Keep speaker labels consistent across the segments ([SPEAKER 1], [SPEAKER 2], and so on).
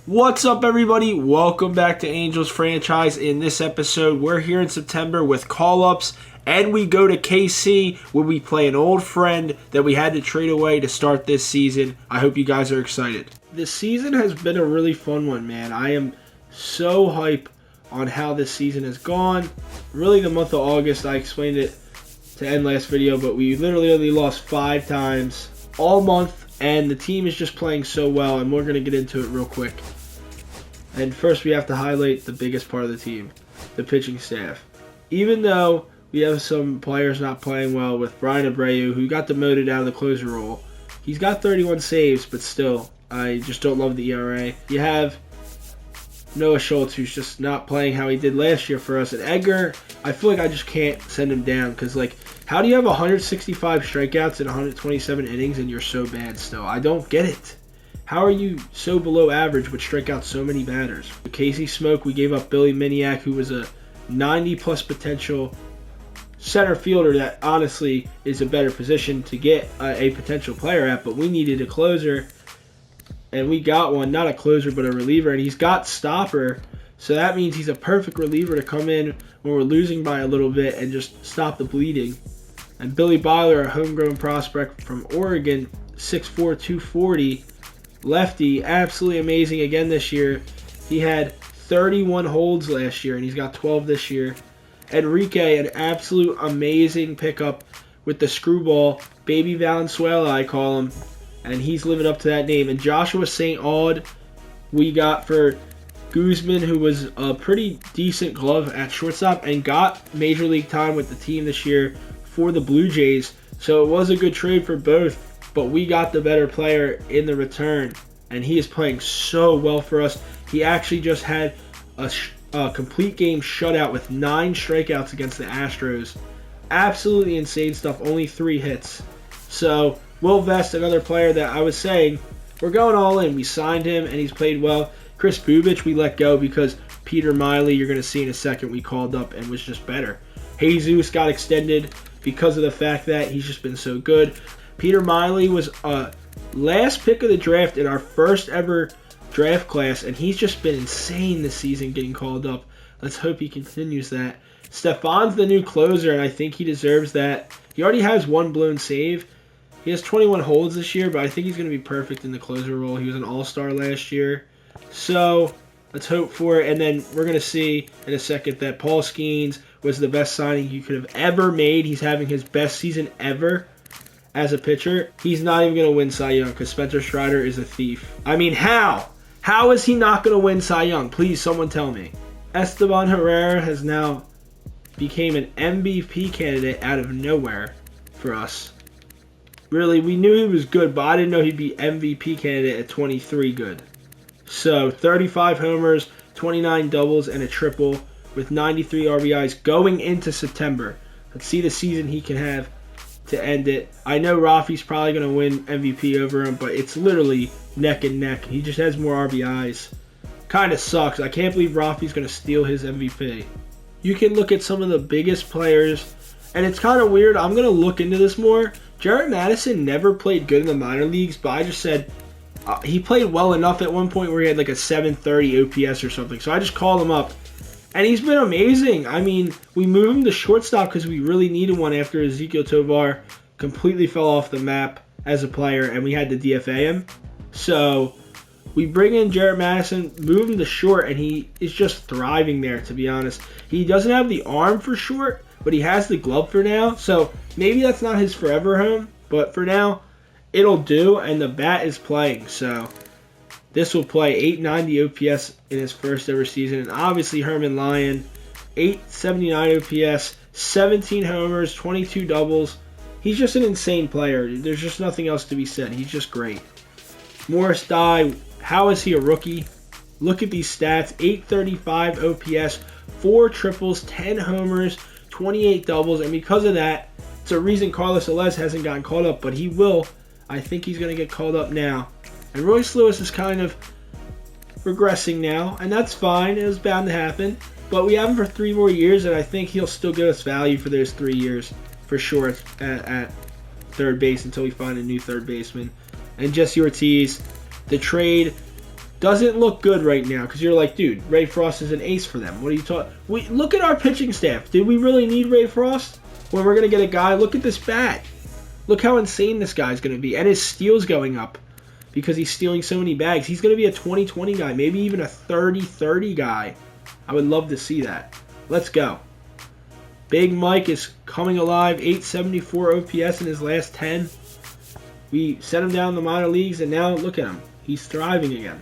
[SPEAKER 1] What's up, everybody? Welcome back to Angels Franchise. In this episode, we're here in September with call-ups, and we go to KC where we play an old friend that we had to trade away to start this season. I hope you guys are excited. This season has been a really fun one, man. I am so hype on how this season has gone. Really, the month of August, I explained it to end last video, but we literally only lost 5 times all month, and the team is just playing so well, and we're going to get into it real quick. And first, we have to highlight the biggest part of the team, the pitching staff. Even though we have some players not playing well, with Brian Abreu, who got demoted out of the closer role, he's got 31 saves, but still, I just don't love the ERA. You have Noah Schultz, who's just not playing how he did last year for us. And Edgar, I feel like I just can't send him down because, how do you have 165 strikeouts in 127 innings and you're so bad still? I don't get it. How are you so below average but strike out so many batters? Casey Smoke, we gave up Billy Miniak, who was a 90-plus potential center fielder that honestly is a better position to get a potential player at, but we needed a closer. And we got one, not a closer, but a reliever. And he's got stopper, so that means he's a perfect reliever to come in when we're losing by a little bit and just stop the bleeding. And Billy Byler, a homegrown prospect from Oregon, 6'4", 240, lefty, absolutely amazing again this year. He had 31 holds last year, and he's got 12 this year. Enrique, an absolute amazing pickup with the screwball, Baby Valenzuela, I call him. And he's living up to that name. And Joshua St. Aud, we got for Guzman, who was a pretty decent glove at shortstop and got Major League time with the team this year for the Blue Jays. So it was a good trade for both, but we got the better player in the return. And he is playing so well for us. He actually just had a complete game shutout with 9 strikeouts against the Astros. Absolutely insane stuff, only 3 hits. So Will Vest, another player that I was saying, we're going all in. We signed him, and he's played well. Chris Bubich, we let go because Peter Miley, you're going to see in a second, we called up and was just better. Jesus got extended because of the fact that he's just been so good. Peter Miley was last pick of the draft in our first ever draft class, and he's just been insane this season getting called up. Let's hope he continues that. Stefan's the new closer, and I think he deserves that. He already has 1 blown save. He has 21 holds this year, but I think he's going to be perfect in the closer role. He was an all-star last year. So let's hope for it. And then we're going to see in a second that Paul Skeens was the best signing you could have ever made. He's having his best season ever as a pitcher. He's not even going to win Cy Young because Spencer Strider is a thief. I mean, how? How is he not going to win Cy Young? Please, someone tell me. Esteban Herrera has now became an MVP candidate out of nowhere for us. Really, we knew he was good, but I didn't know he'd be MVP candidate at 23 good. So, 35 homers, 29 doubles, and a triple with 93 RBIs going into September. Let's see the season he can have to end it. I know Rafi's probably going to win MVP over him, but it's literally neck and neck. He just has more RBIs. Kind of sucks. I can't believe Rafi's going to steal his MVP. You can look at some of the biggest players, and it's kind of weird. I'm going to look into this more. Jared Madison never played good in the minor leagues, but I just said he played well enough at one point where he had a 730 OPS or something. So I just called him up, and he's been amazing. I mean, we moved him to shortstop because we really needed one after Ezekiel Tovar completely fell off the map as a player, and we had to DFA him. So we bring in Jared Madison, move him to short, and he is just thriving there, to be honest. He doesn't have the arm for short, but he has the glove for now. So maybe that's not his forever home, but for now, it'll do, and the bat is playing. So this will play 890 OPS in his first ever season. And obviously Herman Lyon, 879 OPS, 17 homers, 22 doubles. He's just an insane player. There's just nothing else to be said. He's just great. Morris Dye, how is he a rookie? Look at these stats. 835 OPS, 4 triples, 10 homers, 28 doubles. And because of that, it's a reason Carlos Alez hasn't gotten called up, but he will. I think he's going to get called up now. And Royce Lewis is kind of regressing now, and that's fine. It was bound to happen. But we have him for 3 more years, and I think he'll still give us value for those 3 years for sure at third base until we find a new third baseman. And Jesse Ortiz, the trade doesn't look good right now because you're like, dude, Ray Frost is an ace for them. What are you talking? Look at our pitching staff. Did we really need Ray Frost when we're going to get a guy? Look at this bat. Look how insane this guy's going to be. And his steal's going up because he's stealing so many bags. He's going to be a 20-20 guy, maybe even a 30-30 guy. I would love to see that. Let's go. Big Mike is coming alive. 874 OPS in his last 10. We set him down in the minor leagues, and now look at him. He's thriving again.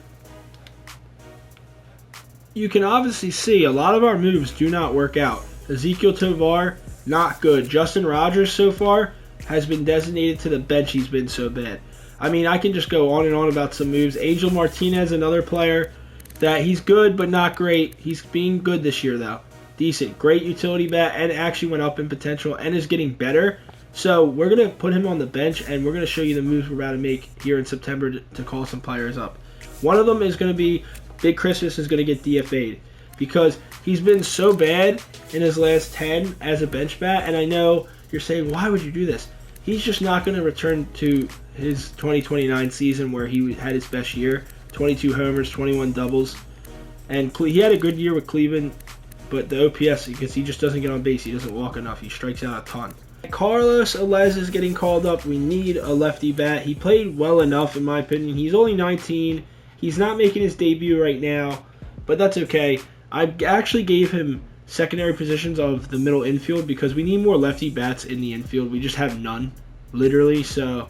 [SPEAKER 1] You can obviously see a lot of our moves do not work out. Ezekiel Tovar, not good. Justin Rogers so far has been designated to the bench. He's been so bad. I mean, I can just go on and on about some moves. Angel Martinez, another player that he's good but not great. He's being good this year, though. Decent. Great utility bat, and actually went up in potential and is getting better. So we're going to put him on the bench, and we're going to show you the moves we're about to make here in September to call some players up. One of them is going to be Big Christmas is going to get DFA'd because he's been so bad in his last 10 as a bench bat, and I know you're saying, why would you do this? He's just not going to return to his 2029 season where he had his best year. 22 homers, 21 doubles. And he had a good year with Cleveland, but the OPS, because he just doesn't get on base. He doesn't walk enough. He strikes out a ton. Carlos Alez is getting called up. We need a lefty bat. He played well enough, in my opinion. He's only 19. He's not making his debut right now, but that's okay. I actually gave him secondary positions of the middle infield because we need more lefty bats in the infield. We just have none, literally. So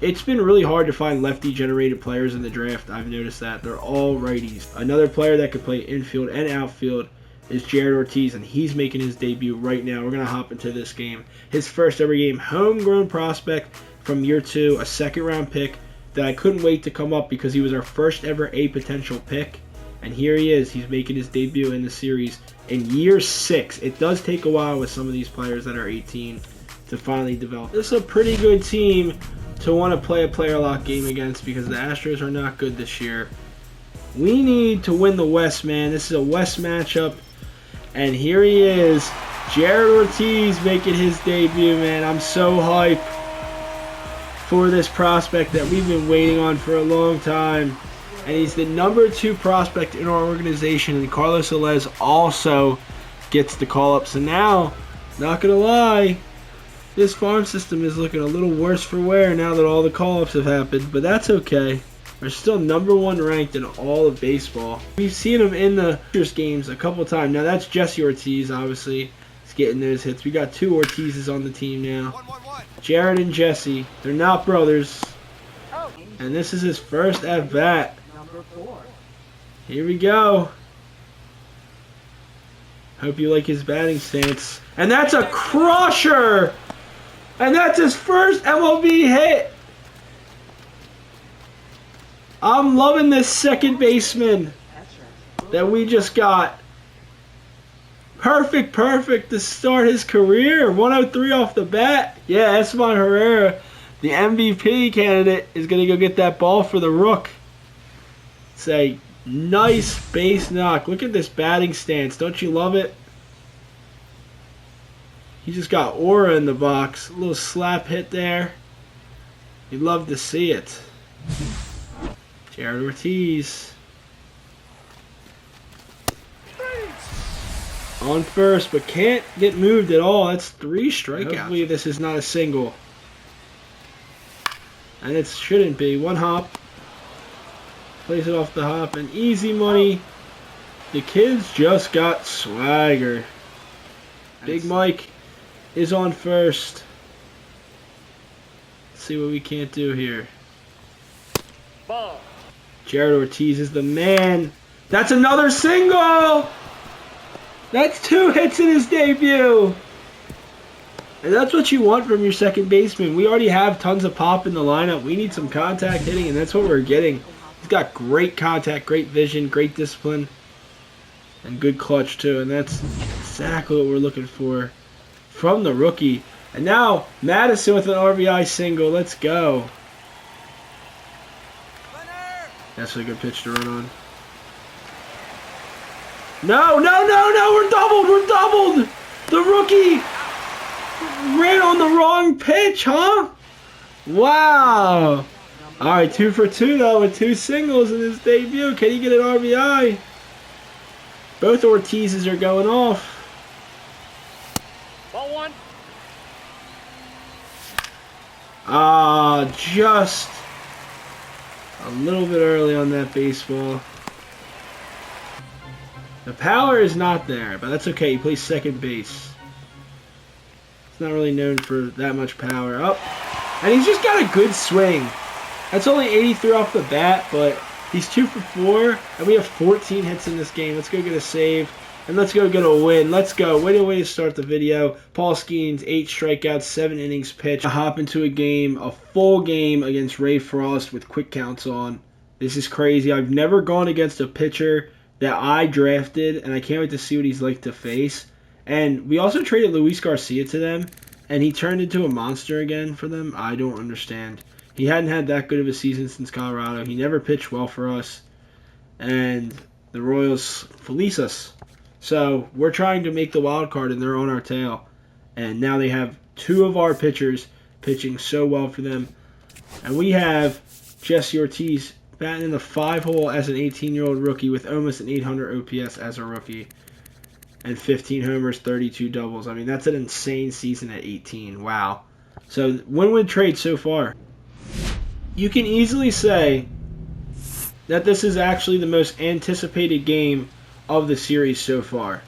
[SPEAKER 1] it's been really hard to find lefty-generated players in the draft. I've noticed that. They're all righties. Another player that could play infield and outfield is Jared Ortiz, and he's making his debut right now. We're going to hop into this game. His first ever game, homegrown prospect from year 2, a second-round pick that I couldn't wait to come up because he was our first ever A potential pick. And here he is. He's making his debut in the series in year 6. It does take a while with some of these players that are 18 to finally develop. This is a pretty good team to want to play a player lock game against because the Astros are not good this year. We need to win the West, man. This is a West matchup. And here he is, Jared Ortiz making his debut, man. I'm so hyped for this prospect that we've been waiting on for a long time. And he's the number 2 prospect in our organization. And Carlos Alez also gets the call-up. So now, not going to lie, this farm system is looking a little worse for wear now that all the call-ups have happened. But that's okay. We're still number 1 ranked in all of baseball. We've seen him in the games a couple times. Now that's Jesse Ortiz, obviously. He's getting those hits. We got 2 Ortizes on the team now. Jared and Jesse. They're not brothers. And this is his first at-bat. Here we go. Hope you like his batting stance. And that's a crusher! And that's his first MLB hit! I'm loving this second baseman that we just got. Perfect to start his career. 103 off the bat. Yeah, Esteban Herrera, the MVP candidate, is going to go get that ball for the Rook. It's a nice base knock. Look at this batting stance. Don't you love it? He just got aura in the box. A little slap hit there. You'd love to see it. Jared Ortiz on first, but can't get moved at all. That's 3 strikeouts. Hopefully this is not a single. And it shouldn't be. 1 hop. Plays it off the hop, and easy money. The kids just got swagger. Big Mike is on first. Let's see what we can't do here. Ball. Jared Ortiz is the man. That's another single! That's 2 hits in his debut! And that's what you want from your second baseman. We already have tons of pop in the lineup. We need some contact hitting, and that's what we're getting. He's got great contact, great vision, great discipline, and good clutch too. And that's exactly what we're looking for from the rookie. And now, Madison with an RBI single. Let's go. That's a good pitch to run on. No, we're doubled! The rookie ran on the wrong pitch, huh? Wow. All right, 2 for 2 though with 2 singles in his debut. Can he get an RBI? Both Ortizes are going off.
[SPEAKER 2] Ball 1.
[SPEAKER 1] Just a little bit early on that baseball. The power is not there, but that's okay. He plays second base. He's not really known for that much power. And he's just got a good swing. That's only 83 off the bat, but he's 2 for 4, and we have 14 hits in this game. Let's go get a save, and let's go get a win. Let's go. Way to start the video. Paul Skeens, 8 strikeouts, 7 innings pitched. I hop into a full game against Ray Frost with quick counts on. This is crazy. I've never gone against a pitcher that I drafted, and I can't wait to see what he's like to face. And we also traded Luis Garcia to them, and he turned into a monster again for them. I don't understand. He hadn't had that good of a season since Colorado. He never pitched well for us. And the Royals fleece us. So we're trying to make the wild card, and they're on our tail. And now they have 2 of our pitchers pitching so well for them. And we have Jesse Ortiz batting in the 5-hole as an 18-year-old rookie with almost an 800 OPS as a rookie. And 15 homers, 32 doubles. I mean, that's an insane season at 18. Wow. So win-win trade so far. You can easily say that this is actually the most anticipated game of the series so far.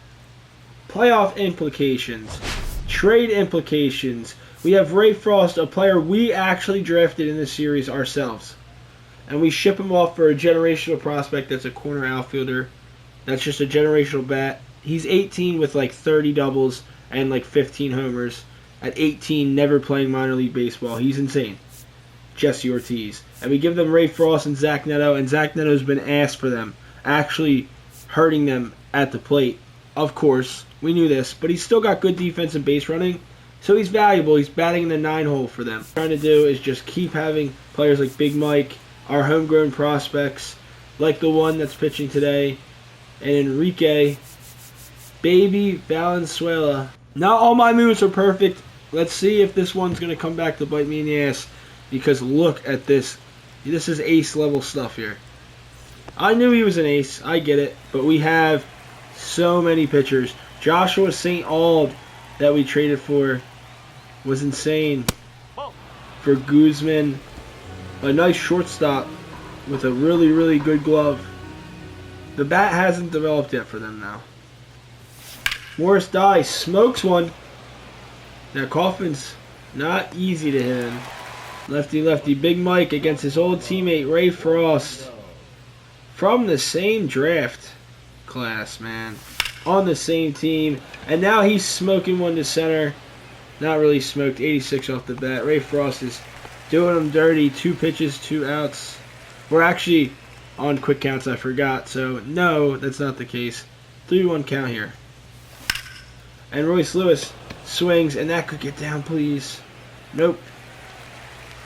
[SPEAKER 1] Playoff implications, trade implications. We have Ray Frost, a player we actually drafted in this series ourselves. And we ship him off for a generational prospect that's a corner outfielder. That's just a generational bat. He's 18 with like 30 doubles and like 15 homers. At 18, never playing minor league baseball. He's insane. Jesse Ortiz. And we give them Ray Frost and Zach Neto, and Zach Neto's been asked for them, actually hurting them at the plate. Of course, we knew this, but he's still got good defense and base running, so he's valuable. He's batting in the 9-hole for them. What we're trying to do is just keep having players like Big Mike, our homegrown prospects, like the one that's pitching today, and Enrique, Baby Valenzuela. Not all my moves are perfect. Let's see if this one's going to come back to bite me in the ass. Because look at this. This is ace level stuff here. I knew he was an ace. I get it. But we have so many pitchers. Joshua St. Auld that we traded for was insane. For Guzman. A nice shortstop with a really, really good glove. The bat hasn't developed yet for them now. Morris Dye smokes one. Now Kaufman's not easy to hit in. Lefty, Big Mike against his old teammate Ray Frost. From the same draft class, man. On the same team. And now he's smoking one to center. Not really smoked. 86 off the bat. Ray Frost is doing him dirty. 2 pitches, 2 outs. We're actually on quick counts, I forgot. So, no, that's not the case. 3-1 count here. And Royce Lewis swings, and that could get down, please. Nope.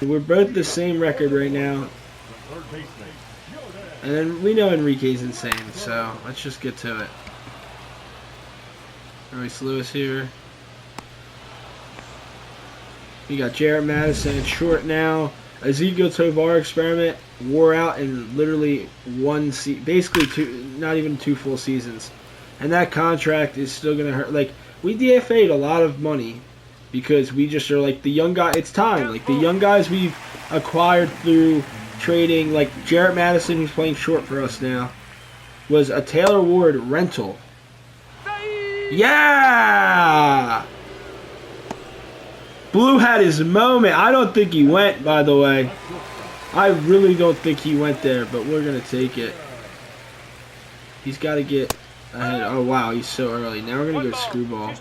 [SPEAKER 1] We're both the same record right now. And then we know Enrique's insane, so let's just get to it. Royce Lewis here. We got Jarrett Madison at short now. Ezekiel Tovar experiment wore out in literally basically not even 2 full seasons. And that contract is still going to hurt. Like, we DFA'd a lot of money. Because we just are like the young guy. It's time. Like the young guys we've acquired through trading, like Jarrett Madison, who's playing short for us now, was a Taylor Ward rental. Yeah! Blue had his moment. I don't think he went, by the way. I really don't think he went there, but we're going to take it. He's got to get ahead. Oh, wow. He's so early. Now we're going to go screwball.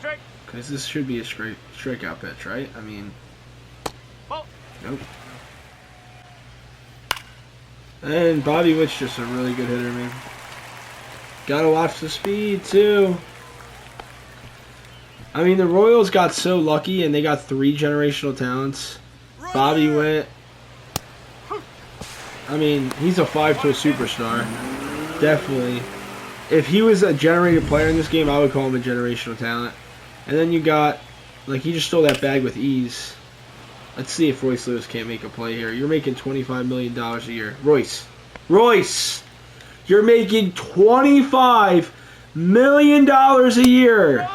[SPEAKER 1] Because this should be a strikeout pitch, right? I mean, nope. And Bobby Witt's just a really good hitter, man. Gotta watch the speed, too. I mean, the Royals got so lucky, and they got 3 generational talents. Bobby Witt. I mean, he's a 5-tool superstar. Definitely. If he was a generated player in this game, I would call him a generational talent. And then you got, like, he just stole that bag with ease. Let's see if Royce Lewis can't make a play here. You're making $25 million a year. Royce! You're making $25 million a year.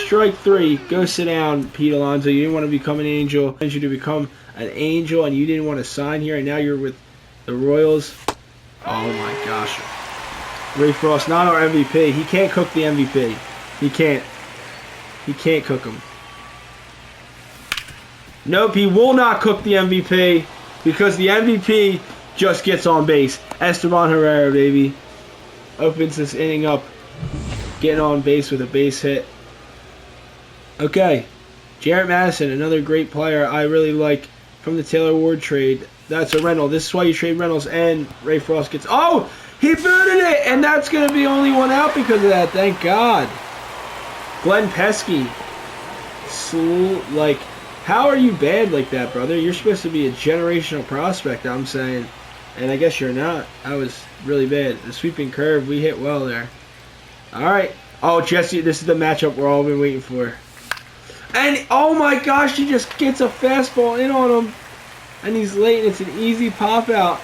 [SPEAKER 1] Strike 3. Go sit down, Pete Alonso. You didn't want to become an Angel. I wanted you to become an Angel, and you didn't want to sign here, and now you're with the Royals. Oh, my gosh. Ray Frost, not our MVP. He can't cook the MVP. He can't. He can't cook him. Nope, he will not cook the MVP because the MVP just gets on base. Esteban Herrera, baby. Opens this inning up. Getting on base with a base hit. Okay. Jarrett Madison, another great player I really like from the Taylor Ward trade. That's a rental. This is why you trade Reynolds, and Ray Frost gets... Oh! He booted it! And that's going to be only one out because of that. Thank God. Glenn Pesky. Like, how are you bad like that, brother? You're supposed to be a generational prospect, I'm saying. And I guess you're not. That was really bad. The sweeping curve, we hit well there. All right. Oh, Jesse, this is the matchup we're all been waiting for. And, oh my gosh, he just gets a fastball in on him. And he's late, and it's an easy pop out.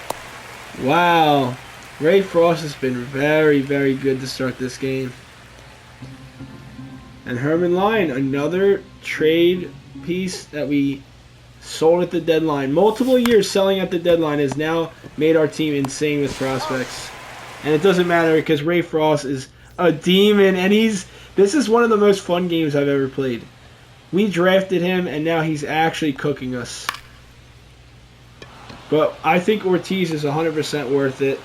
[SPEAKER 1] Wow. Ray Frost has been very, very good to start this game. And Herman Lyon, another trade piece that we sold at the deadline. Multiple years selling at the deadline has now made our team insane with prospects. And it doesn't matter because Ray Frost is a demon, and this is one of the most fun games I've ever played. We drafted him, and now he's actually cooking us. But I think Ortiz is 100% worth it.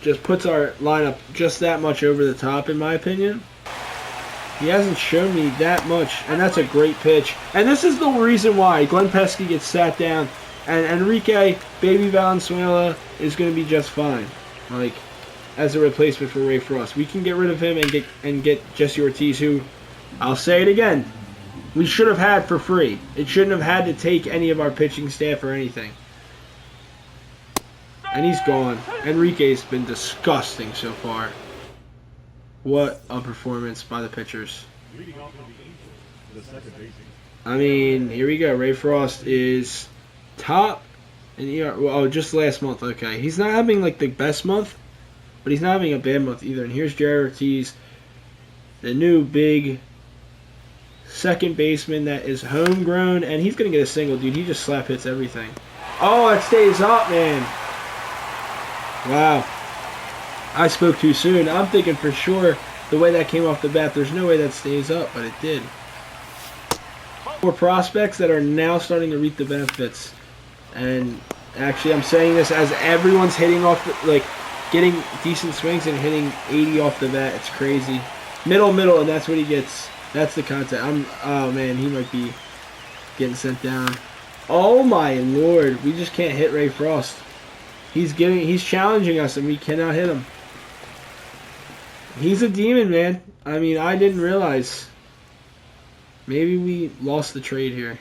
[SPEAKER 1] Just puts our lineup just that much over the top, in my opinion. He hasn't shown me that much, and that's a great pitch. And this is the reason why Glenn Pesky gets sat down, and Enrique Baby Valenzuela is going to be just fine. Like, as a replacement for Ray Frost, we can get rid of him and get Jesse Ortiz, who, I'll say it again, we should have had for free. It shouldn't have had to take any of our pitching staff or anything. And he's gone. Enrique's been disgusting so far. What a performance by the pitchers. I mean, here we go. Ray Frost is top in ER. Oh, just last month. Okay. He's not having like the best month, but he's not having a bad month either. And here's Jared Ortiz, the new big second baseman that is homegrown, and he's going to get a single, dude. He just slap hits everything. Oh, it stays up, man. Wow. I spoke too soon. I'm thinking for sure the way that came off the bat, there's no way that stays up, but it did. More prospects that are now starting to reap the benefits. And actually, I'm saying this as everyone's hitting off, getting decent swings and hitting 80 off the bat. It's crazy. Middle, and that's what he gets. That's the contact. Oh, man, he might be getting sent down. Oh, my Lord. We just can't hit Ray Frost. He's challenging us, and we cannot hit him. He's a demon, man. I mean, I didn't realize. Maybe we lost the trade here.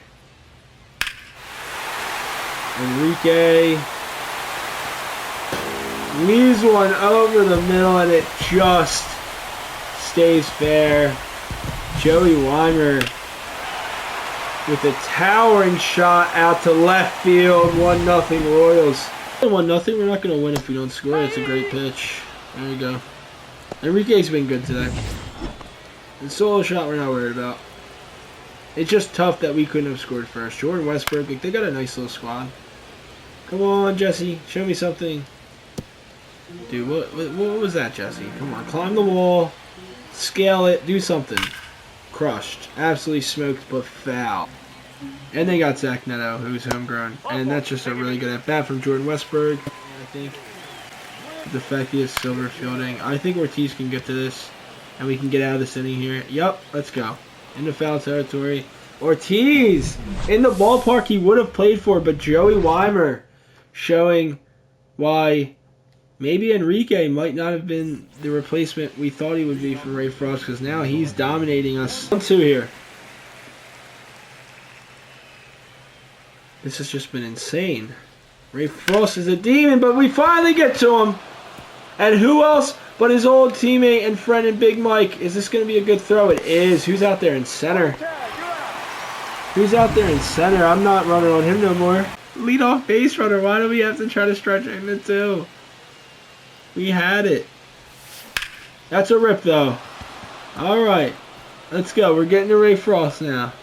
[SPEAKER 1] Enrique leaves one over the middle, and it just stays fair. Joey Weimer with a towering shot out to left field. 1-0 Royals. 1-0. We're not going to win if we don't score. It's a great pitch. There you go. Enrique's been good today. The solo shot we're not worried about. It's just tough that we couldn't have scored first. Jordan Westbrook, they got a nice little squad. Come on, Jesse. Show me something. Dude, what was that, Jesse? Come on. Climb the wall. Scale it. Do something. Crushed. Absolutely smoked, but foul. And they got Zach Neto, who's homegrown. And that's just a really good at-bat from Jordan Westbrook, I think. The fact he has silver fielding. I think Ortiz can get to this. And we can get out of this inning here. Yup, let's go. Into foul territory. Ortiz! In the ballpark he would have played for, but Joey Weimer showing why maybe Enrique might not have been the replacement we thought he would be for Ray Frost, because now he's dominating us. 1-2 here. This has just been insane. Ray Frost is a demon, but we finally get to him. And who else but his old teammate and friend and Big Mike? Is this going to be a good throw? It is. Who's out there in center? Who's out there in center? I'm not running on him no more. Leadoff base runner. Why do we have to try to stretch him to 2? We had it. That's a rip, though. All right. Let's go. We're getting to Ray Frost now.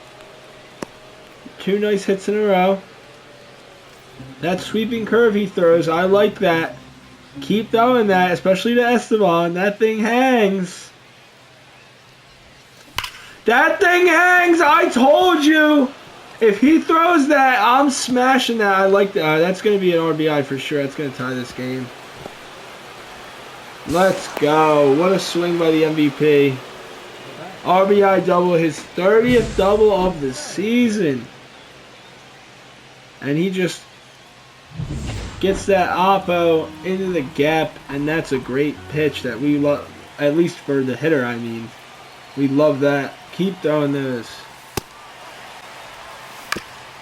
[SPEAKER 1] 2 nice hits in a row. That sweeping curve he throws, I like that. Keep throwing that, especially to Esteban. That thing hangs. That thing hangs! I told you! If he throws that, I'm smashing that. I like that. That's going to be an RBI for sure. That's going to tie this game. Let's go. What a swing by the MVP. RBI double, his 30th double of the season. And he just gets that oppo into the gap, and that's a great pitch that we love, at least for the hitter, I mean. We love that. Keep throwing those.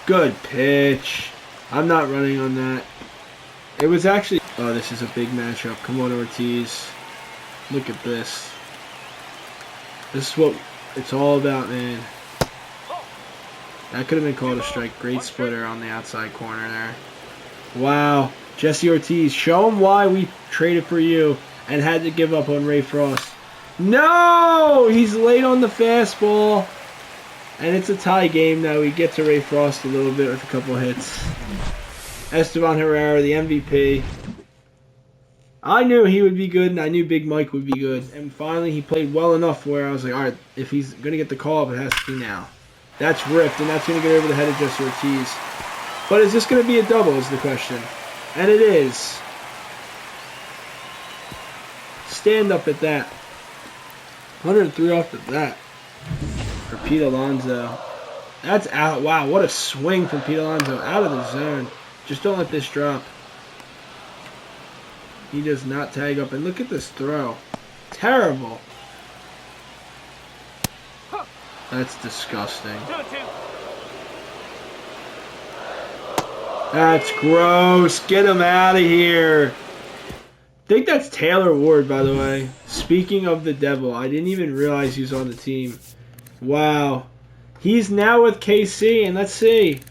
[SPEAKER 1] Good pitch. I'm not running on that. It was actually... Oh, this is a big matchup. Come on, Ortiz. Look at this. This is what it's all about, man. That could have been called a strike. Great splitter on the outside corner there. Wow. Jesse Ortiz, show him why we traded for you and had to give up on Ray Frost. No! He's late on the fastball. And it's a tie game now. We get to Ray Frost a little bit with a couple hits. Esteban Herrera, the MVP. I knew he would be good, and I knew Big Mike would be good. And finally, he played well enough where I was like, all right, if he's going to get the call-up, it has to be now. That's ripped, and that's going to get over the head of Jesse Ortiz. But is this going to be a double is the question. And it is. Stand up at that. 103 off the bat for Pete Alonso. That's out. Wow, what a swing from Pete Alonso. Out of the zone. Just don't let this drop. He does not tag up. And look at this throw. Terrible. That's disgusting. That's gross. Get him out of here. I think that's Taylor Ward, by the way. Speaking of the devil, I didn't even realize he was on the team. Wow. He's now with KC, and let's see.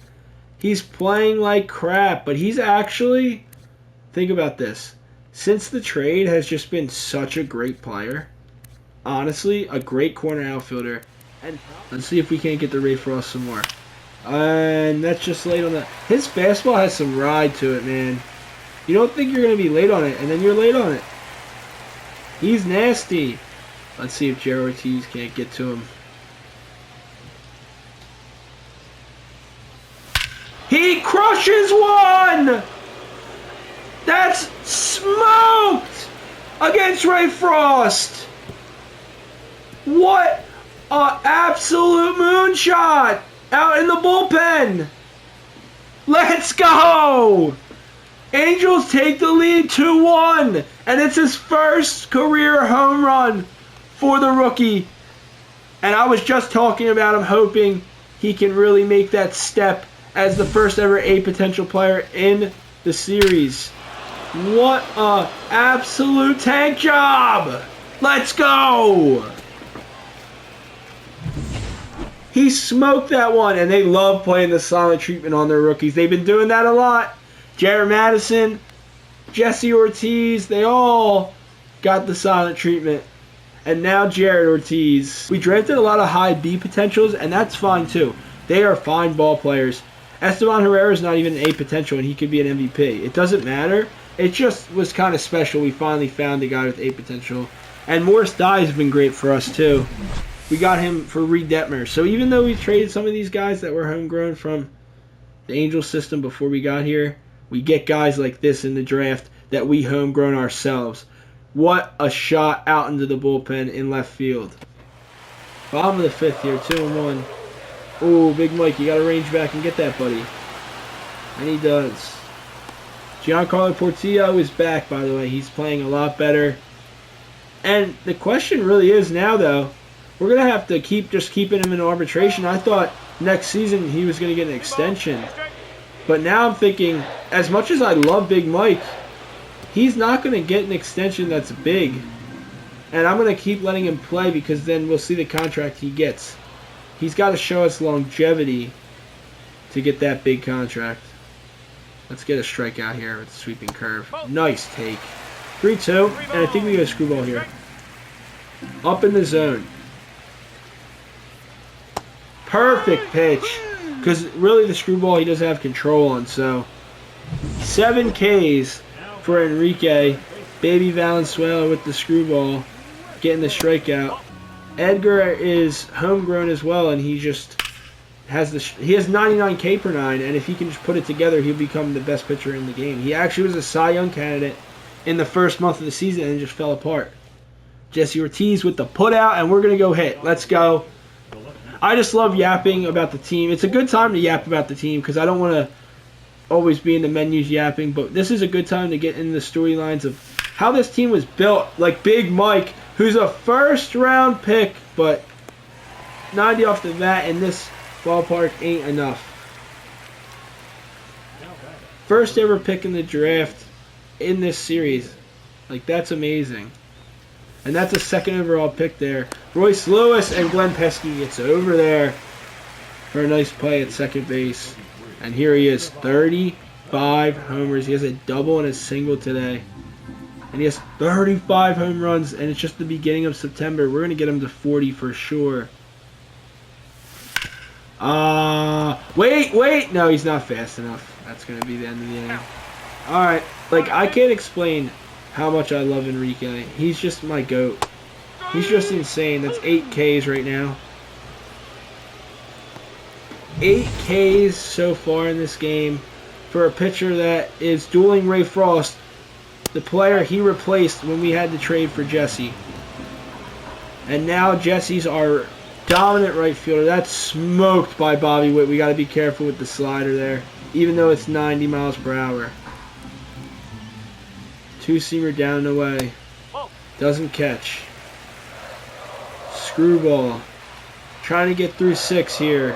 [SPEAKER 1] He's playing like crap, but he's actually... Think about this. Since the trade has just been such a great player. Honestly, a great corner outfielder. And let's see if we can't get the Ray Frost some more. And that's just late on that. His fastball has some ride to it, man. You don't think you're going to be late on it, and then you're late on it. He's nasty. Let's see if Jared Ortiz can't get to him. He crushes one! That's smoked against Ray Frost. What an absolute moonshot out in the bullpen. Let's go. Angels take the lead 2-1, and it's his first career home run for the rookie. And I was just talking about him hoping he can really make that step as the first ever A potential player in the series. What a absolute tank job! Let's go! He smoked that one, and they love playing the silent treatment on their rookies. They've been doing that a lot. Jared Madison, Jesse Ortiz, they all got the silent treatment. And now Jared Ortiz. We drafted a lot of high B potentials, and that's fine too. They are fine ball players. Esteban Herrera is not even an A potential, and he could be an MVP. It doesn't matter. It just was kind of special. We finally found a guy with A potential. And Morris Dye has been great for us too. We got him for Reed Detmer. So even though we traded some of these guys that were homegrown from the Angels system before we got here, we get guys like this in the draft that we homegrown ourselves. What a shot out into the bullpen in left field. Bottom of the fifth here, 2-1. Oh, Big Mike, you got to range back and get that, buddy. And he does. Giancarlo Portillo is back, by the way. He's playing a lot better. And the question really is now, though, we're going to have to keep keeping him in arbitration. I thought next season he was going to get an extension. But now I'm thinking, as much as I love Big Mike, he's not going to get an extension that's big. And I'm going to keep letting him play because then we'll see the contract he gets. He's got to show us longevity to get that big contract. Let's get a strikeout here with a sweeping curve. Nice take. 3-2, and I think we got a screwball here. Up in the zone. Perfect pitch. Because really the screwball he doesn't have control on. So 7 Ks for Enrique. Baby Valenzuela with the screwball. Getting the strikeout. Edgar is homegrown as well, and he just has he has 99 K per 9, and if he can just put it together, he'll become the best pitcher in the game. He actually was a Cy Young candidate in the first month of the season and just fell apart. Jesse Ortiz with the putout, and we're going to go hit. Let's go. I just love yapping about the team. It's a good time to yap about the team because I don't want to always be in the menus yapping, but this is a good time to get into the storylines of how this team was built. Like Big Mike, who's a first-round pick, but 90 off the bat in this ballpark ain't enough. First ever pick in the draft in this series. Like, that's amazing. And that's a second overall pick there. Royce Lewis and Glenn Pesky gets over there for a nice play at second base. And here he is, 35 homers. He has a double and a single today. And he has 35 home runs, and it's just the beginning of September. We're going to get him to 40 for sure. Wait. No, he's not fast enough. That's going to be the end of the inning. Alright, like, I can't explain how much I love Enrique. He's just my GOAT. He's just insane. That's 8 Ks right now. 8 Ks so far in this game for a pitcher that is dueling Ray Frost, the player he replaced when we had to trade for Jesse. And now Jesse's our dominant right fielder. That's smoked by Bobby Witt. We got to be careful with the slider there, even though it's 90 miles per hour. Two-seamer down and away. Doesn't catch. Screwball. Trying to get through 6 here.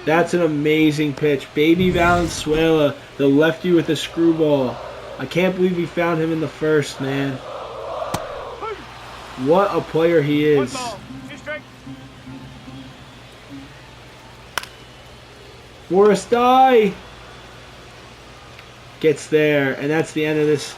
[SPEAKER 1] That's an amazing pitch. Baby Valenzuela, the lefty with a screwball. I can't believe we found him in the first, man. What a player he is. Forrest die. Gets there, and that's the end of this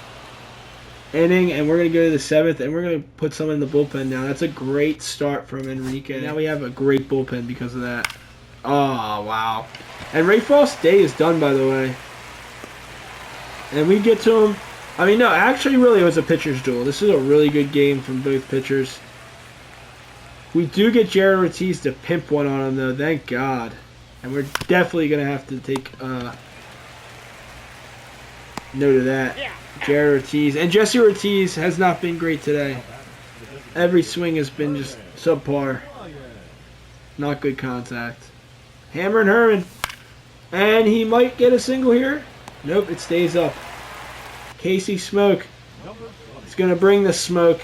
[SPEAKER 1] inning, and we're going to go to the 7th, and we're going to put someone in the bullpen now. That's a great start from Enrique. Now we have a great bullpen because of that. Oh, wow. And Ray Frost's day is done, by the way. And we get to him. I mean, no, actually, really, it was a pitcher's duel. This is a really good game from both pitchers. We do get Jared Ortiz to pimp one on him, though. Thank God. And we're definitely going to have to take note of that. Jared Ortiz. And Jesse Ortiz has not been great today. Every swing has been just subpar. Not good contact. Hammer and Herman. And he might get a single here. Nope, it stays up. Casey Smoke is going to bring the smoke.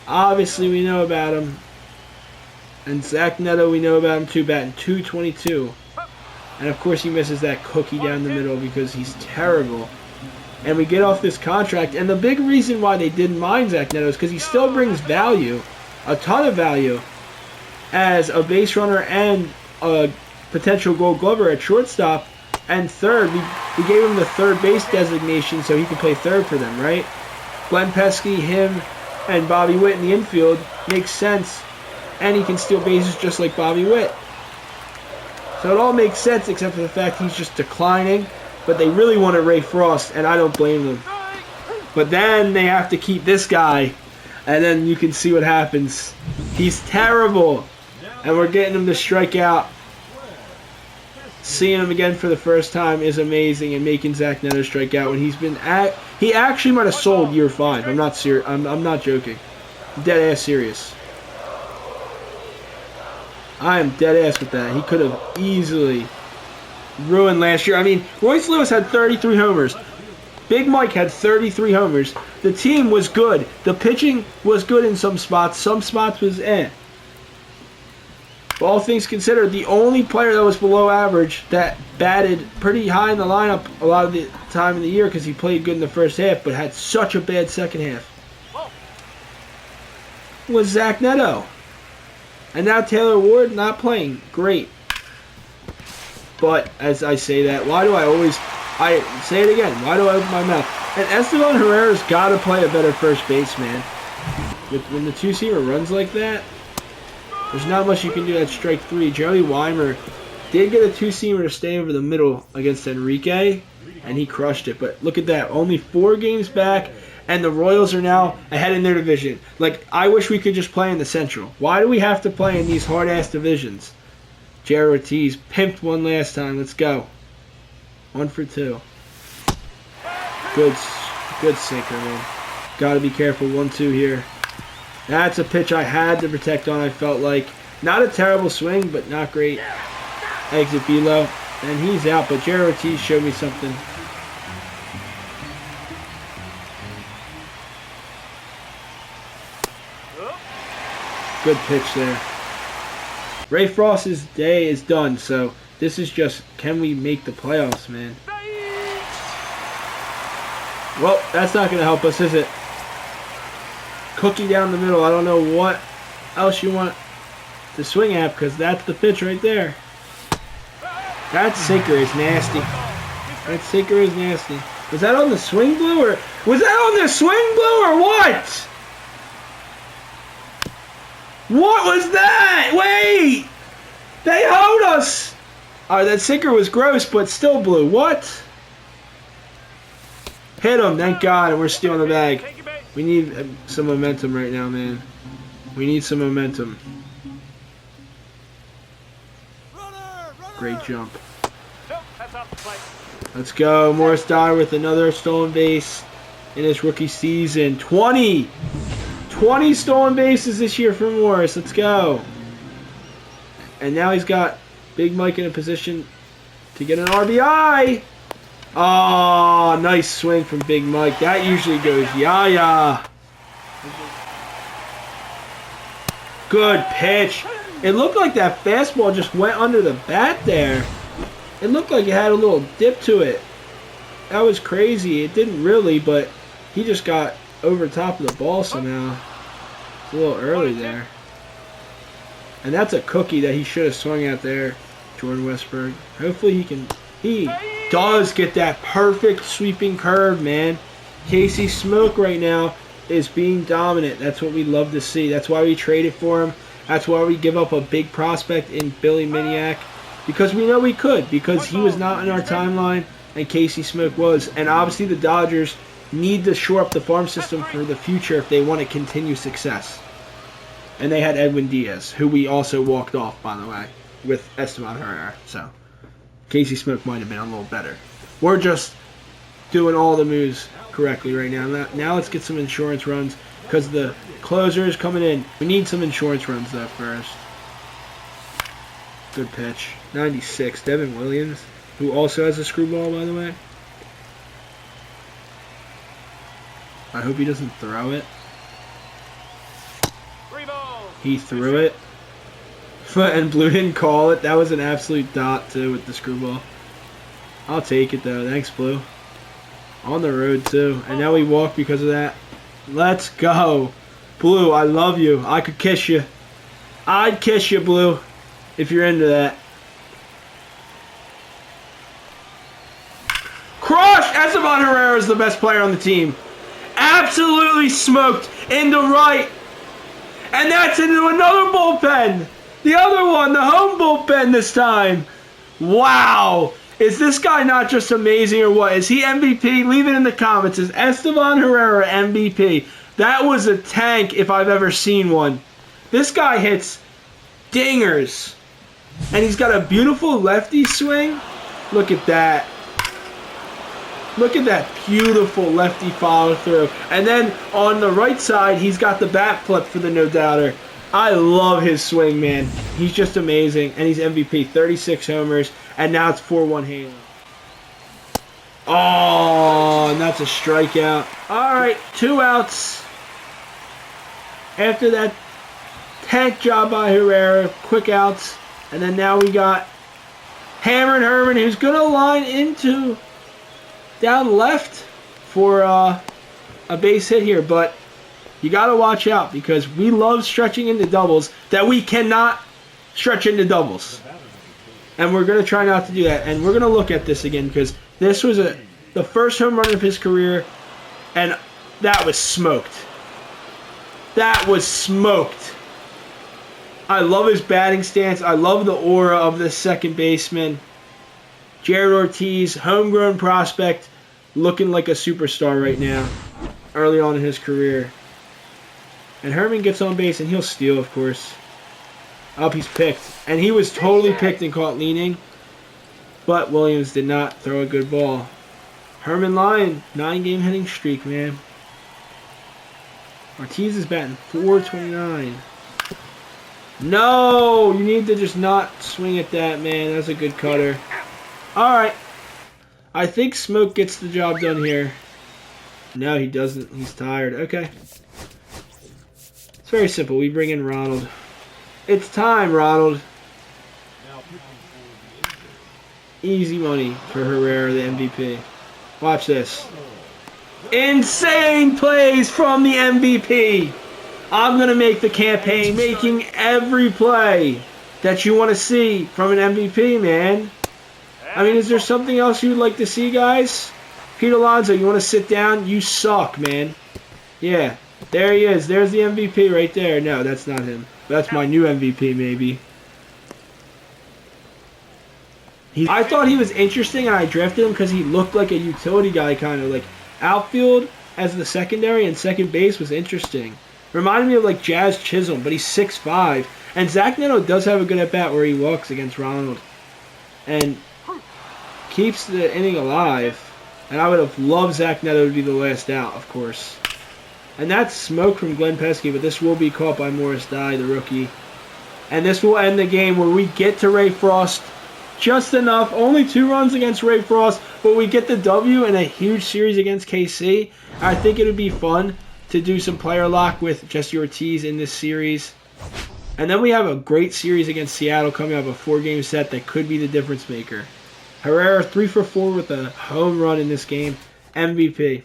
[SPEAKER 1] Obviously, we know about him. And Zach Neto, we know about him too, batting .222. And of course, he misses that cookie down the middle because he's terrible. And we get off this contract. And the big reason why they didn't mind Zach Neto is because he still brings value, a ton of value, as a base runner and a potential Gold Glover at shortstop. And third, we gave him the third base designation so he could play third for them, right? Glenn Pesky, him, and Bobby Witt in the infield makes sense. And he can steal bases just like Bobby Witt. So it all makes sense except for the fact he's just declining. But they really wanted Ray Frost, and I don't blame them. But then they have to keep this guy, and then you can see what happens. He's terrible, and we're getting him to strike out. Seeing him again for the first time is amazing, and making Zach Neto strike out when he's been he actually might have sold year 5. I'm not serious. I'm not joking. Dead ass serious. I am dead ass with that. He could have easily ruined last year. I mean, Royce Lewis had 33 homers. Big Mike had 33 homers. The team was good. The pitching was good in some spots. Some spots was eh. All things considered, the only player that was below average that batted pretty high in the lineup a lot of the time in the year because he played good in the first half but had such a bad second half was Zach Neto. And now Taylor Ward not playing. Great. But as I say that, why do I say it again, why do I open my mouth? And Esteban Herrera's got to play a better first base, man. When the two-seamer runs like that, there's not much you can do at strike 3. Joey Weimer did get a two-seamer to stay over the middle against Enrique, and he crushed it. But look at that, only 4 games back, and the Royals are now ahead in their division. Like, I wish we could just play in the Central. Why do we have to play in these hard-ass divisions? Jared Ortiz pimped one last time. Let's go. 1 for 2. Good sinker, man. Got to be careful. 1-2 here. That's a pitch I had to protect on, I felt like. Not a terrible swing, but not great. Exit below. And he's out, but Jared Ortiz showed me something. Good pitch there. Ray Frost's day is done, so this is just, can we make the playoffs, man? Well, that's not going to help us, is it? Cookie down the middle. I don't know what else you want to swing at, because that's the pitch right there. That sinker is nasty. That sinker is nasty. Was that on the swing blue, or was that on the swing blue, or what? What was that? Wait! They hold us! Alright, that sinker was gross, but still blue. What? Hit him, thank God, and we're stealing the bag. We need some momentum right now, man. We need some momentum. Great jump. Let's go. Morris Dyer with another stolen base in his rookie season. 20 stolen bases this year for Morris. Let's go. And now he's got Big Mike in a position to get an RBI. Oh, nice swing from Big Mike. That usually goes yeah. Good pitch. It looked like that fastball just went under the bat there. It looked like it had a little dip to it. That was crazy. It didn't really, but he just got over top of the ball somehow. It's a little early there. And that's a cookie that he should have swung at there, Jordan Westberg. Hopefully he does get that perfect sweeping curve, man. Casey Smoke right now is being dominant. That's what we love to see. That's why we traded for him. That's why we give up a big prospect in Billy Miniak. Because we know we could. Because he was not in our timeline and Casey Smoke was. And obviously the Dodgers need to shore up the farm system for the future if they want to continue success. And they had Edwin Diaz, who we also walked off, by the way, with Esteban Herrera. So Casey Smoke might have been a little better. We're just doing all the moves correctly right now. Now let's get some insurance runs because the closer is coming in. We need some insurance runs, though, first. Good pitch. 96. Devin Williams, who also has a screwball, by the way. I hope he doesn't throw it. He threw it. And Blue didn't call it. That was an absolute dot, too, with the screwball. I'll take it, though. Thanks, Blue. On the road, too. And now we walk because of that. Let's go. Blue, I love you. I could kiss you. I'd kiss you, Blue, if you're into that. Crush! Esteban Herrera is the best player on the team. Absolutely smoked into right. And that's into another bullpen. The other one, the home bullpen this time. Wow. Is this guy not just amazing or what? Is he MVP? Leave it in the comments. Is Esteban Herrera MVP? That was a tank if I've ever seen one. This guy hits dingers. And he's got a beautiful lefty swing. Look at that. Look at that beautiful lefty follow through. And then on the right side, he's got the bat flip for the no-doubter. I love his swing, man. He's just amazing. And he's MVP. 36 homers. And now it's 4-1 Halo. Oh, and that's a strikeout. All right, 2 outs. After that tank job by Herrera, quick outs. And then now we got Hammer and Herman, who's going to line into down left for a base hit here. But you got to watch out because we love stretching into doubles that we cannot stretch into doubles. And we're going to try not to do that. And we're going to look at this again because this was the first home run of his career. And that was smoked. That was smoked. I love his batting stance. I love the aura of this second baseman. Jared Ortiz, homegrown prospect, looking like a superstar right now, early on in his career. And Herman gets on base, and he'll steal, of course. Up, he's picked. And he was totally picked and caught leaning. But Williams did not throw a good ball. Herman Lyon, 9-game hitting streak, man. Ortiz is batting .429. No! You need to just not swing at that, man. That's a good cutter. Alright. I think Smoke gets the job done here. No, he doesn't. He's tired. Okay. It's very simple. We bring in Ronald. It's time, Ronald. Easy money for Herrera, the MVP. Watch this. Insane plays from the MVP. I'm going to make the campaign making every play that you want to see from an MVP, man. I mean, is there something else you'd like to see, guys? Pete Alonso, you want to sit down? You suck, man. Yeah, there he is. There's the MVP right there. No, that's not him. That's my new MVP, maybe. I thought he was interesting, and I drafted him because he looked like a utility guy, kind of. Like, outfield as the secondary and second base was interesting. Reminded me of, like, Jazz Chisholm, but he's 6'5". And Zach Neto does have a good at-bat where he walks against Ronald. And keeps the inning alive. And I would have loved Zach Neto to be the last out, of course. And that's smoke from Glenn Pesky, but this will be caught by Morris Dye, the rookie. And this will end the game where we get to Ray Frost just enough. Only 2 runs against Ray Frost, but we get the W in a huge series against KC. I think it would be fun to do some player lock with Jesse Ortiz in this series. And then we have a great series against Seattle coming up, a 4-game set that could be the difference maker. Herrera 3 for 4 with a home run in this game. MVP.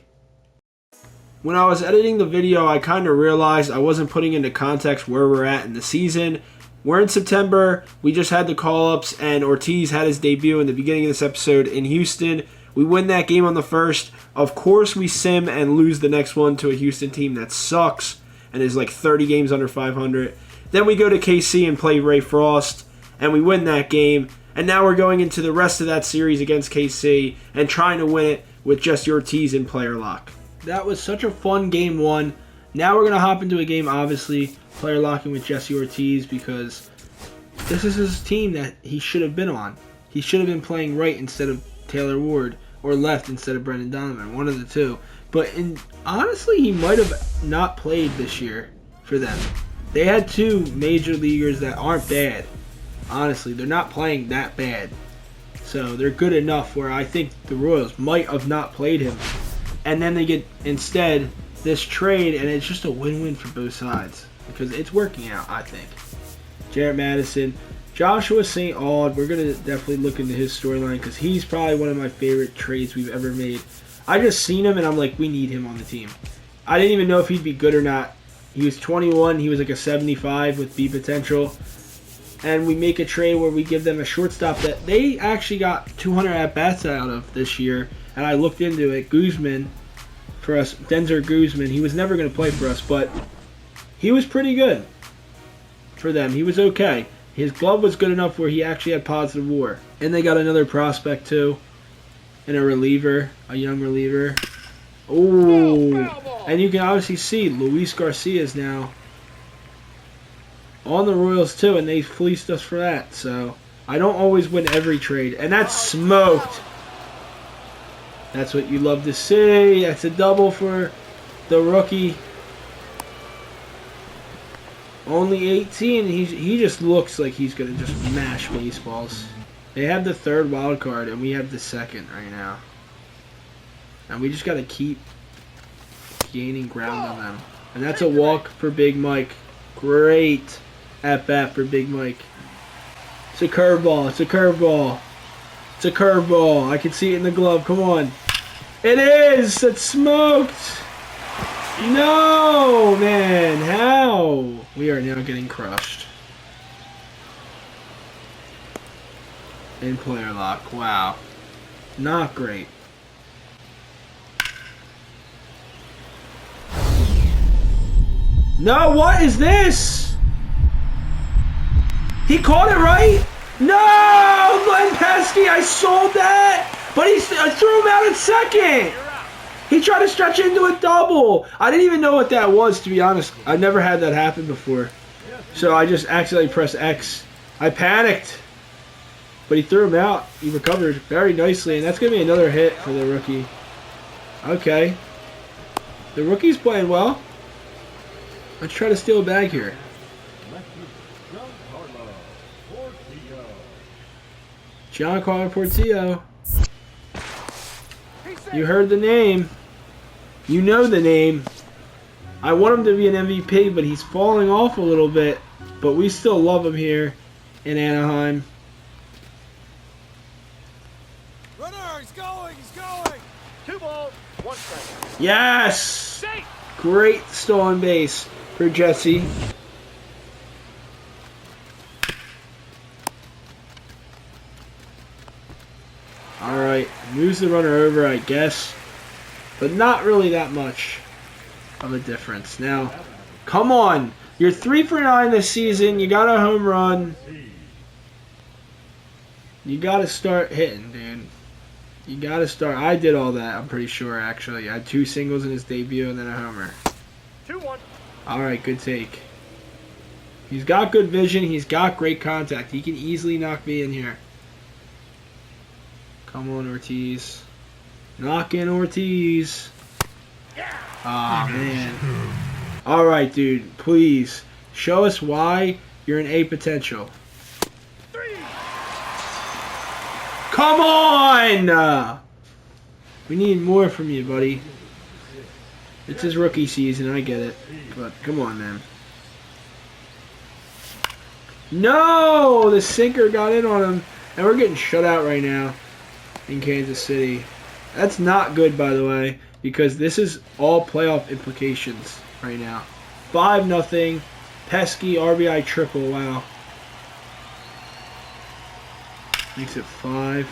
[SPEAKER 1] When I was editing the video, I kind of realized I wasn't putting into context where we're at in the season. We're in September. We just had the call-ups, and Ortiz had his debut in the beginning of this episode in Houston. We win that game on the first. Of course, we sim and lose the next one to a Houston team that sucks and is like 30 games under 500. Then we go to KC and play Ray Frost, and we win that game. And now we're going into the rest of that series against KC and trying to win it with Jesse Ortiz in player lock. That was such a fun game 1. Now we're going to hop into a game, obviously, player locking with Jesse Ortiz because this is his team that he should have been on. He should have been playing right instead of Taylor Ward or left instead of Brendan Donovan, one of the two. But honestly, he might have not played this year for them. They had 2 major leaguers that aren't bad. Honestly, they're not playing that bad. So they're good enough where I think the Royals might have not played him. And then they get, instead, this trade, and it's just a win-win for both sides. Because it's working out, I think. Jarrett Madison. Joshua St. Aud, we're going to definitely look into his storyline because he's probably one of my favorite trades we've ever made. I just seen him, and I'm like, we need him on the team. I didn't even know if he'd be good or not. He was 21. He was like a 75 with B potential. And we make a trade where we give them a shortstop that they actually got 200 at-bats out of this year. And I looked into it. Guzman, for us, Denzer Guzman, he was never going to play for us, but he was pretty good for them. He was okay. His glove was good enough where he actually had positive WAR. And they got another prospect, too, and a reliever, a young reliever. Oh, and you can obviously see Luis Garcia is now on the Royals too, and they fleeced us for that. So I don't always win every trade, and that's smoked. That's what you love to see. That's a double for the rookie. Only 18. He just looks like he's gonna just mash baseballs. They have the 3rd wild card, and we have the 2nd right now. And we just gotta keep gaining ground on them. And that's a walk for Big Mike. Great at bat for Big Mike. It's a curveball. It's a curveball. It's a curveball. I can see it in the glove. Come on. It is. It's smoked. No, man. How? We are now getting crushed. in player lock. Wow. Not great. No, what is this? He caught it right? No! Glenn Pesky, I sold that! But I threw him out at second! He tried to stretch into a double. I didn't even know what that was, to be honest. I've never had that happen before. So I just accidentally pressed X. I panicked. But he threw him out. He recovered very nicely. And that's going to be another hit for the rookie. Okay. The rookie's playing well. Let's try to steal a bag here. Giancarlo Portillo. You heard the name. You know the name. I want him to be an MVP, but he's falling off a little bit. But we still love him here in Anaheim.
[SPEAKER 2] Runner, he's going, he's going. 2 balls, 1 strike.
[SPEAKER 1] Yes! Great stolen base for Jesse. Alright, moves the runner over, I guess. But not really that much of a difference. Now, come on. You're 3 for 9 this season. You got a home run. You got to start hitting, dude. You got to start. I did all that, I'm pretty sure, actually. I had 2 singles in his debut and then a homer.
[SPEAKER 2] 2-1.
[SPEAKER 1] Alright, good take. He's got good vision. He's got great contact. He can easily knock me in here. Come on, Ortiz. Knock in Ortiz. Aw, man. Alright, dude. Please. Show us why you're an A potential.
[SPEAKER 2] 3.
[SPEAKER 1] Come on! We need more from you, buddy. It's his rookie season, I get it. But, come on, man. No! The sinker got in on him. And we're getting shut out right now in Kansas City. That's not good, by the way, because this is all playoff implications right now. 5-0. Pesky RBI triple. Wow. Makes it 5-0.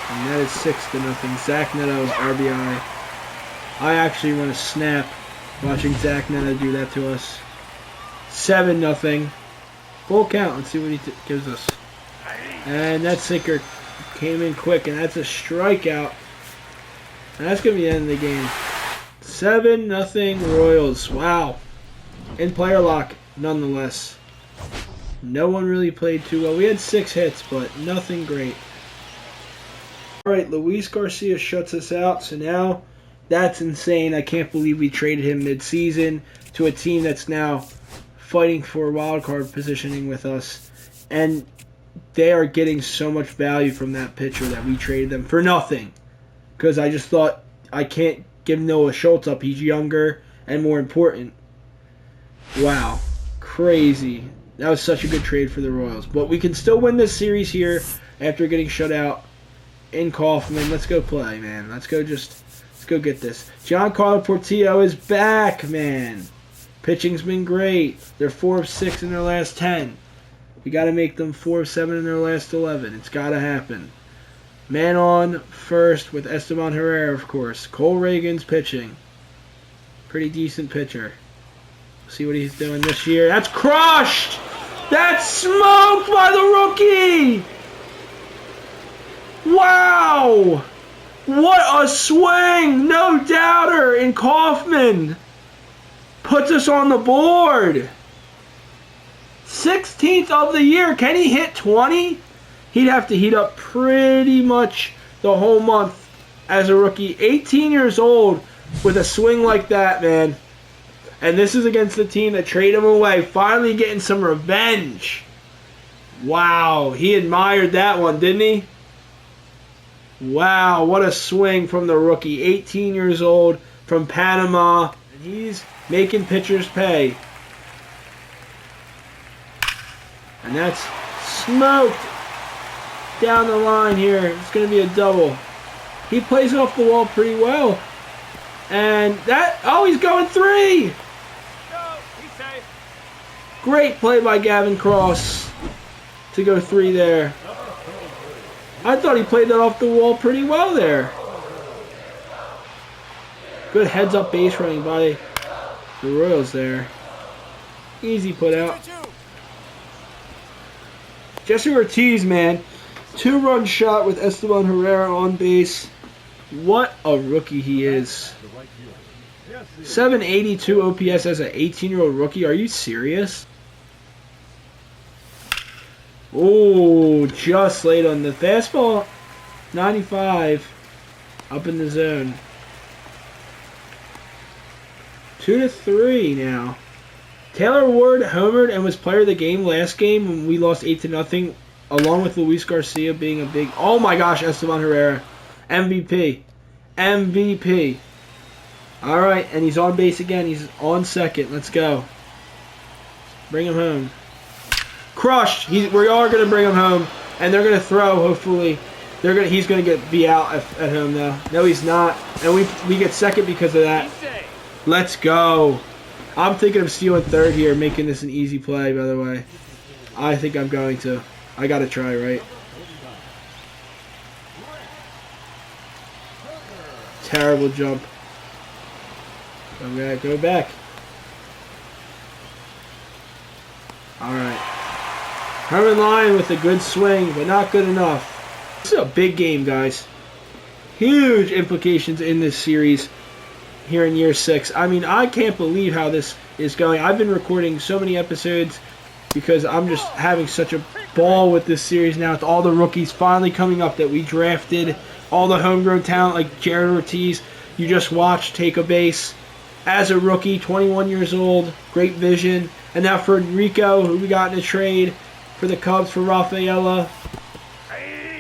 [SPEAKER 1] And that is 6-0. Zach Neto RBI. I actually want to snap watching Zach Neto do that to us. 7-0. Full count. Let's see what he gives us. And that sinker came in quick, and that's a strikeout. And that's going to be the end of the game. 7-0 Royals. Wow. In player lock, nonetheless. No one really played too well. We had 6 hits, but nothing great. Alright, Luis Garcia shuts us out. So now, that's insane. I can't believe we traded him mid-season to a team that's now fighting for wildcard positioning with us. And they are getting so much value from that pitcher that we traded them for nothing. Because I just thought, I can't give Noah Schultz up. He's younger and more important. Wow. Crazy. That was such a good trade for the Royals. But we can still win this series here after getting shut out in Kaufman. Let's go play, man. Let's go get this. Giancarlo Portillo is back, man. Pitching's been great. They're 4 of 6 in their last 10. We got to make them 4 of 7 in their last 11. It's got to happen. Man on first with Esteban Herrera, of course. Cole Reagan's pitching. Pretty decent pitcher. See what he's doing this year. That's crushed! That's smoked by the rookie! Wow! What a swing! No doubter in Kaufman. Puts us on the board. 16th of the year. Can he hit 20? He'd have to heat up pretty much the whole month as a rookie. 18 years old with a swing like that, man. And this is against the team that traded him away. Finally getting some revenge. Wow. He admired that one, didn't he? Wow. What a swing from the rookie. 18 years old from Panama. And he's making pitchers pay. And that's smoked down the line here. It's going to be a double. He plays off the wall pretty well. And that, oh, he's going 3.
[SPEAKER 2] No, he's safe.
[SPEAKER 1] Great play by Gavin Cross. to go 3 there. I thought he played that off the wall pretty well there. Good heads-up base running by the Royals there. Easy put out. Jesse Ortiz, man. 2-run shot with Esteban Herrera on base. What a rookie he is. 782 OPS as an 18-year-old rookie. Are you serious? Oh, just late on the fastball. 95. Up in the zone. 2-3 now. Taylor Ward homered and was player of the game last game when we lost 8-0, along with Luis Garcia being a big... Oh my gosh, Esteban Herrera. MVP. MVP. Alright, and he's on base again. He's on second. Let's go. Bring him home. Crushed. We are going to bring him home, and they're going to throw, hopefully. He's going to be out at home, though. No, he's not. And we get second because of that. Let's go. I'm thinking of stealing third here, making this an easy play, by the way. I think I'm going to. I got to try, right? Terrible jump. Okay, go back. Alright. Herman Lyon with a good swing, but not good enough. This is a big game, guys. Huge implications in this series here in year 6. I mean, I can't believe how this is going. I've been recording so many episodes because I'm just having such a ball with this series now. With all the rookies finally coming up that we drafted. All the homegrown talent like Jared Ortiz. You just watched take a base as a rookie, 21 years old, great vision. And now for Enrico, who we got in a trade for the Cubs for Rafaela.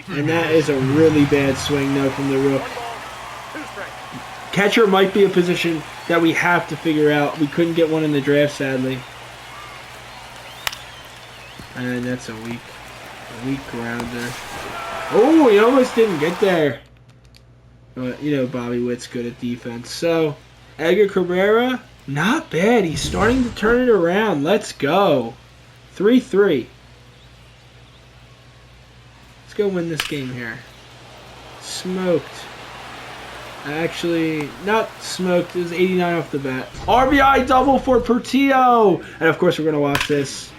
[SPEAKER 1] And that is a really bad swing, though, from the rook. Catcher might be a position that we have to figure out. We couldn't get one in the draft, sadly. And that's a weak grounder. Oh, he almost didn't get there. But, you know, Bobby Witt's good at defense. So, Edgar Cabrera, not bad. He's starting to turn it around. Let's go. 3-3. Let's go win this game here. Smoked. Actually, not smoked. It was 89 off the bat. RBI double for Portillo. And, of course, we're going to watch this.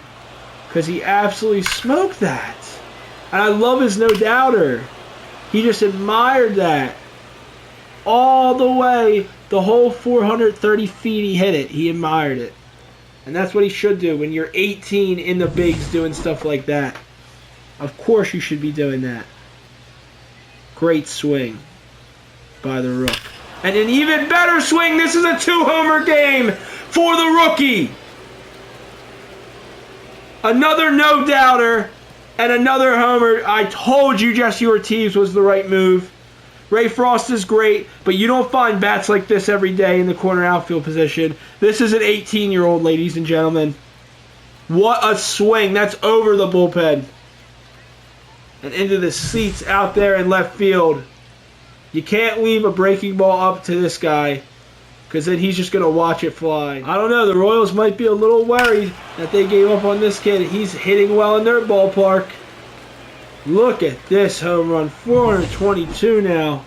[SPEAKER 1] Because he absolutely smoked that. And I love his no-doubter. He just admired that. All the way, the whole 430 feet he hit it. He admired it. And that's what he should do when you're 18 in the bigs doing stuff like that. Of course you should be doing that. Great swing by the rook. And an even better swing. This is a 2-homer game for the rookie. Another no-doubter and another homer. I told you Jesse Ortiz was the right move. Ray Frost is great, but you don't find bats like this every day in the corner outfield position. This is an 18-year-old, ladies and gentlemen. What a swing. That's over the bullpen. And into the seats out there in left field. You can't leave a breaking ball up to this guy, because then he's just going to watch it fly. I don't know. The Royals might be a little worried that they gave up on this kid. He's hitting well in their ballpark. Look at this home run. 422 now.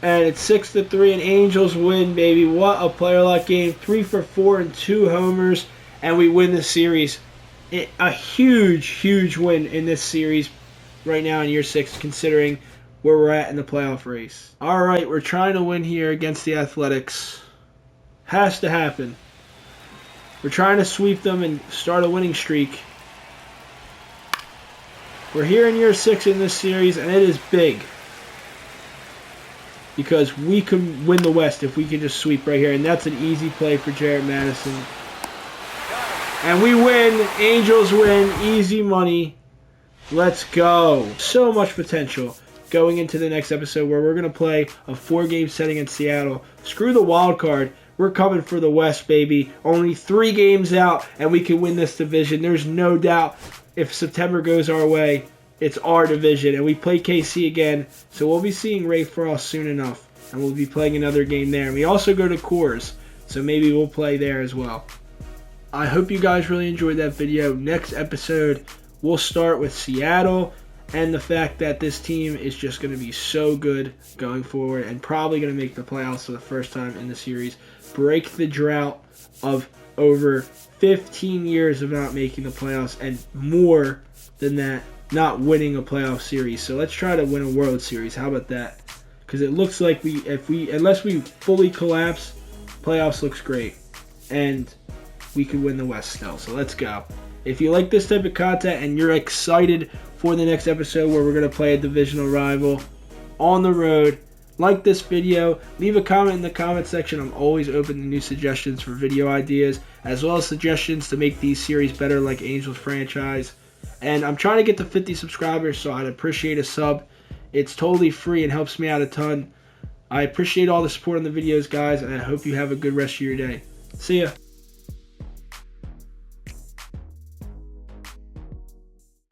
[SPEAKER 1] And it's 6-3 and Angels win, baby. What a player-like game. 3 for 4 and 2 homers. And we win the series. A huge, huge win in this series right now in year 6, considering where we're at in the playoff race. Alright, we're trying to win here against the Athletics. Has to happen. We're trying to sweep them and start a winning streak. We're here in year 6 in this series, and it is big. Because we could win the West if we can just sweep right here. And that's an easy play for Jared Madison. And we win. Angels win. Easy money. Let's go. So much potential going into the next episode where we're going to play a 4-game set against Seattle. Screw the wild card. We're coming for the West, baby. Only 3 games out, and we can win this division. There's no doubt if September goes our way, it's our division. And we play KC again, so we'll be seeing Ray Frost soon enough. And we'll be playing another game there. And we also go to Coors, so maybe we'll play there as well. I hope you guys really enjoyed that video. Next episode, we'll start with Seattle and the fact that this team is just going to be so good going forward and probably going to make the playoffs for the first time in the series. Break the drought of over 15 years of not making the playoffs and more than that, not winning a playoff series. So let's try to win a World Series. How about that? Because it looks like unless we fully collapse, playoffs looks great. And we could win the West still. So let's go. If you like this type of content and you're excited for the next episode where we're going to play a divisional rival on the road, like this video, leave a comment in the comment section. I'm always open to new suggestions for video ideas, as well as suggestions to make these series better like Angels franchise. And I'm trying to get to 50 subscribers, so I'd appreciate a sub. It's totally free and helps me out a ton. I appreciate all the support on the videos, guys, and I hope you have a good rest of your day. See ya.